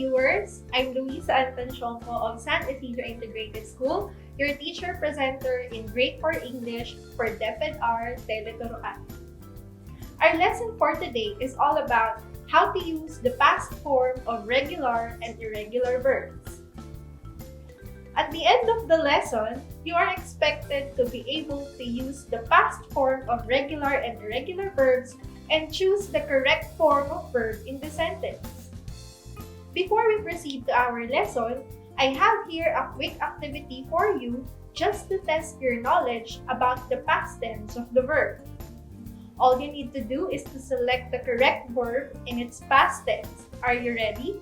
viewers! I'm Louisa Tansionco of San Isidro Integrated School, your teacher presenter in Grade 4 English for DepEd-R tele-turuan. Our lesson for today is all about how to use the past form of regular and irregular verbs. At the end of the lesson, you are expected to be able to use the past form of regular and irregular verbs and choose the correct form of verb in the sentence. Before we proceed to our lesson, I have here a quick activity for you just to test your knowledge about the past tense of the verb. All you need to do is to select the correct verb in its past tense. Are you ready?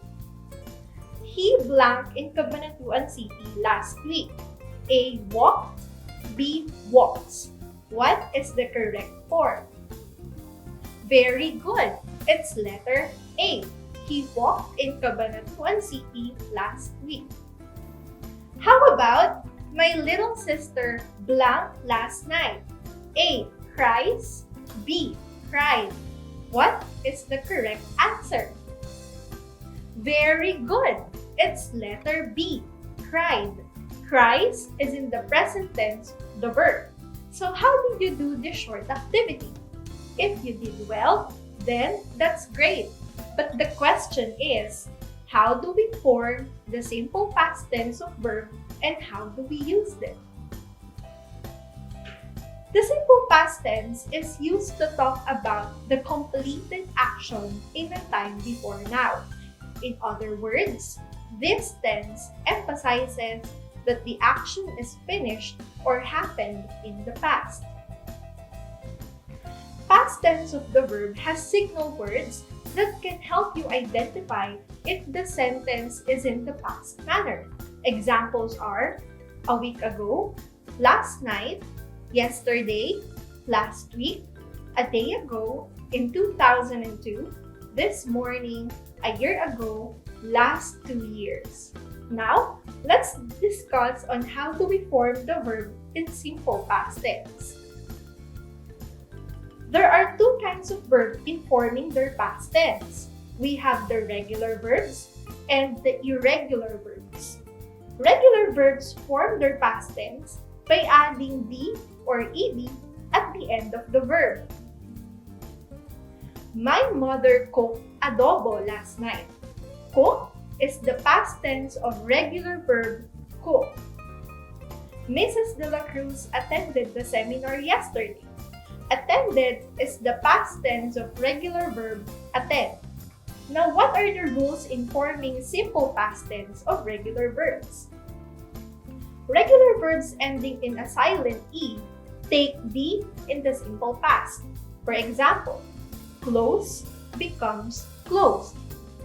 He blank in Cabanatuan City last week. A. Walked. B. Walks. What is the correct form? Very good. It's letter A. He walked in Cabanatuan City last week. How about my little sister blank last night? A. Cries. B. Cried. What is the correct answer? Very good. It's letter B. Cried. Cries is in the present tense of the verb. So how did you do this short activity? If you did well, then that's great. But the question is, how do we form the simple past tense of verb and how do we use them? The simple past tense is used to talk about the completed action in a time before now. In other words, this tense emphasizes that the action is finished or happened in the past. Past tense of the verb has signal words that can help you identify if the sentence is in the past manner. Examples are a week ago, last night, yesterday, last week, a day ago, in 2002, this morning, a year ago, last 2 years. Now, let's discuss on how do we form the verb in simple past tense. There are two kinds of verb in forming their past tense. We have the regular verbs and the irregular verbs. Regular verbs form their past tense by adding D or ED at the end of the verb. My mother cooked adobo last night. Cook is the past tense of regular verb cook. Mrs. De La Cruz attended the seminar yesterday. Attended is the past tense of regular verb attend. Now, what are the rules in forming simple past tense of regular verbs? Regular verbs ending in a silent E take D in the simple past. For example, close becomes closed.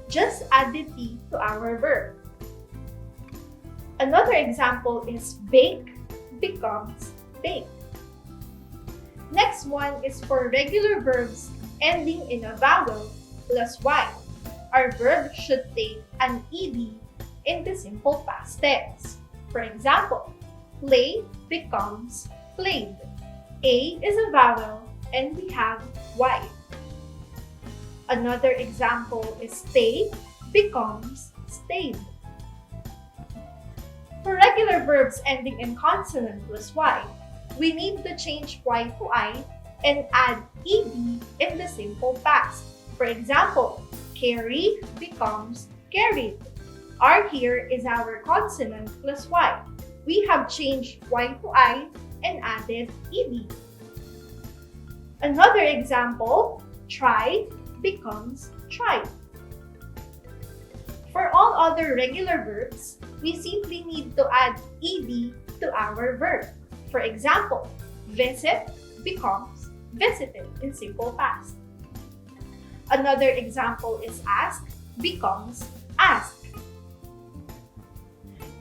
Just add the T to our verb. Another example is bake becomes baked. Next one is for regular verbs ending in a vowel plus Y. Our verb should take an ED in the simple past tense. For example, play becomes played. A is a vowel and we have Y. Another example is stay becomes stayed. For regular verbs ending in consonant plus Y, we need to change Y to I and add ED in the simple past. For example, carry becomes carried. R here is our consonant plus Y. We have changed Y to I and added ED. Another example, try becomes tried. For all other regular verbs, we simply need to add ED to our verb. For example, visit becomes visited in simple past. Another example is ask becomes asked.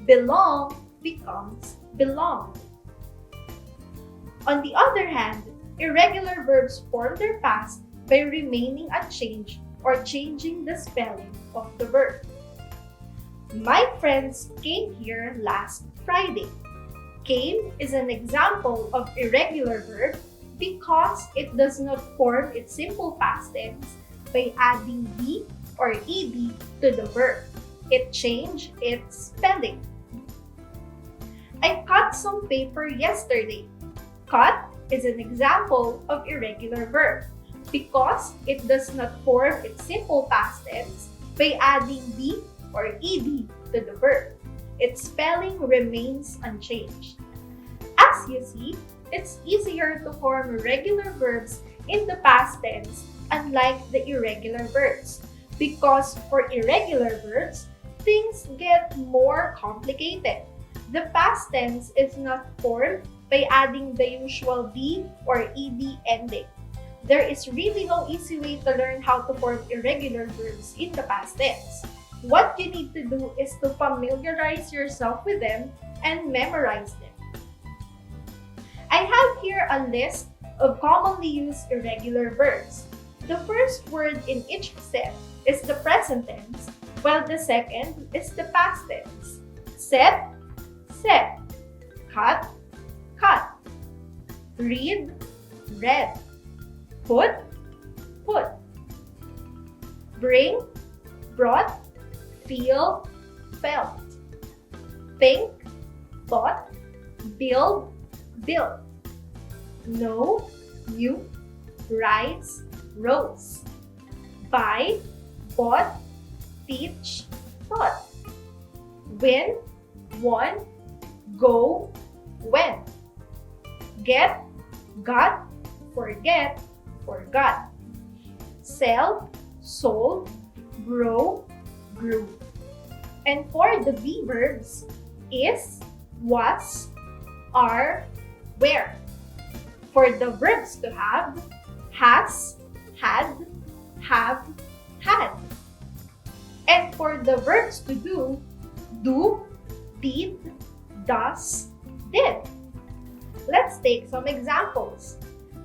Belong becomes belonged. On the other hand, irregular verbs form their past by remaining unchanged or changing the spelling of the verb. My friends came here last Friday. Came is an example of irregular verb because it does not form its simple past tense by adding D or ED to the verb. It changed its spelling. I cut some paper yesterday. Cut is an example of irregular verb because it does not form its simple past tense by adding "d" or "ed" to the verb. Its spelling remains unchanged. As you see, it's easier to form regular verbs in the past tense unlike the irregular verbs because for irregular verbs, things get more complicated. The past tense is not formed by adding the usual "d" or "ed" ending. There is really no easy way to learn how to form irregular verbs in the past tense. What you need to do is to familiarize yourself with them and memorize them. I have here a list of commonly used irregular verbs. The first word in each set is the present tense, while the second is the past tense. Set, set. Cut, cut. Read, read. Put, put. Bring, brought. Feel, felt. Think, thought. Build, built. Know, knew. Rise, rose. Buy, bought. Teach, taught. Win, won. Go, went. Get, got. Forget, forgot. Sell, sold. Grow, grew. And for the be verbs, is, was, are, were. For the verbs to have, has, had, have, had. And for the verbs to do, did, does, did. Let's take some examples.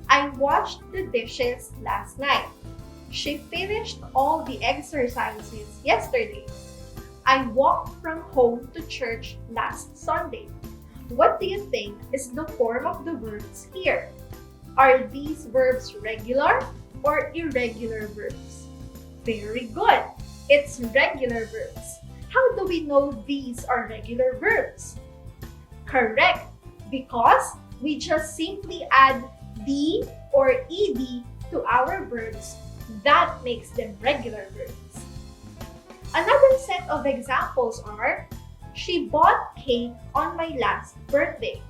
I washed the dishes last night. She finished all the exercises yesterday. I walked from home to church last Sunday. What do you think is the form of the verbs here? Are these verbs regular or irregular verbs? Very good! It's regular verbs. How do we know these are regular verbs? Correct! Because we just simply add "d" or "ed" to our verbs. That makes them regular verbs. Another set of examples are, she bought cake on my last birthday.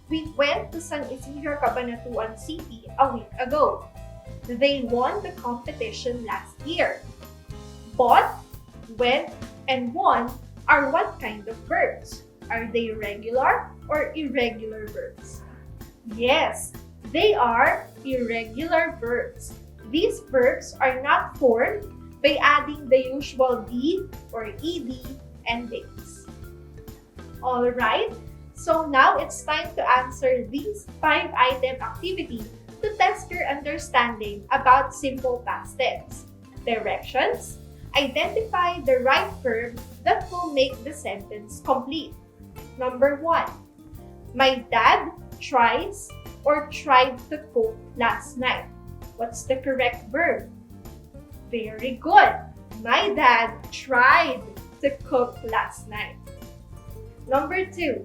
We went to San Isidro, Cabanatuan City a week ago. They won the competition last year. Bought, went, and won are what kind of verbs? Are they regular or irregular verbs? Yes, they are irregular verbs. These verbs are not formed by adding the usual "d" or "ed" endings. Alright, so now it's time to answer these 5-item activity to test your understanding about simple past tense. Directions: identify the right verb that will make the sentence complete. Number 1. My dad tries or tried to cook last night. What's the correct verb? Very good. My dad tried to cook last night. Number 2.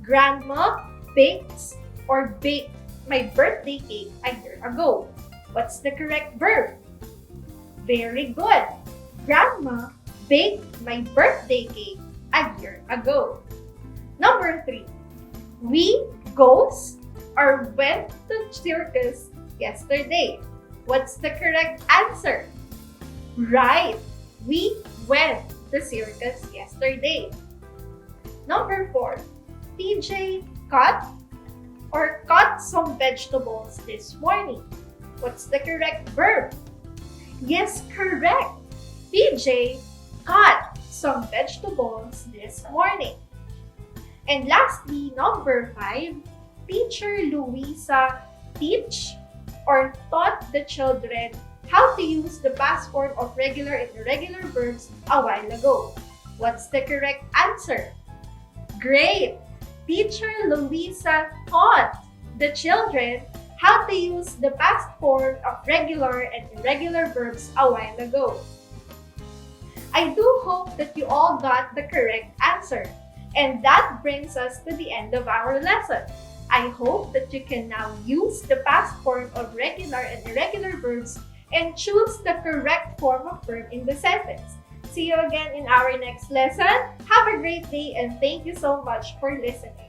Grandma bakes or baked my birthday cake a year ago. What's the correct verb? Very good. Grandma baked my birthday cake a year ago. Number 3. We goes or went to circus yesterday. What's the correct answer? Right. We went to circus yesterday. Number 4. TJ cut or cut some vegetables this morning. What's the correct verb? Yes, correct. TJ cut some vegetables this morning. And lastly, number 5, Teacher Louisa teach or taught the children how to use the past form of regular and irregular verbs a while ago. What's the correct answer? Great! Teacher Louisa taught the children how to use the past form of regular and irregular verbs a while ago. I do hope that you all got the correct answer. And that brings us to the end of our lesson. I hope that you can now use the past form of regular and irregular verbs and choose the correct form of verb in the sentence. See you again in our next lesson. Have a great day and thank you so much for listening.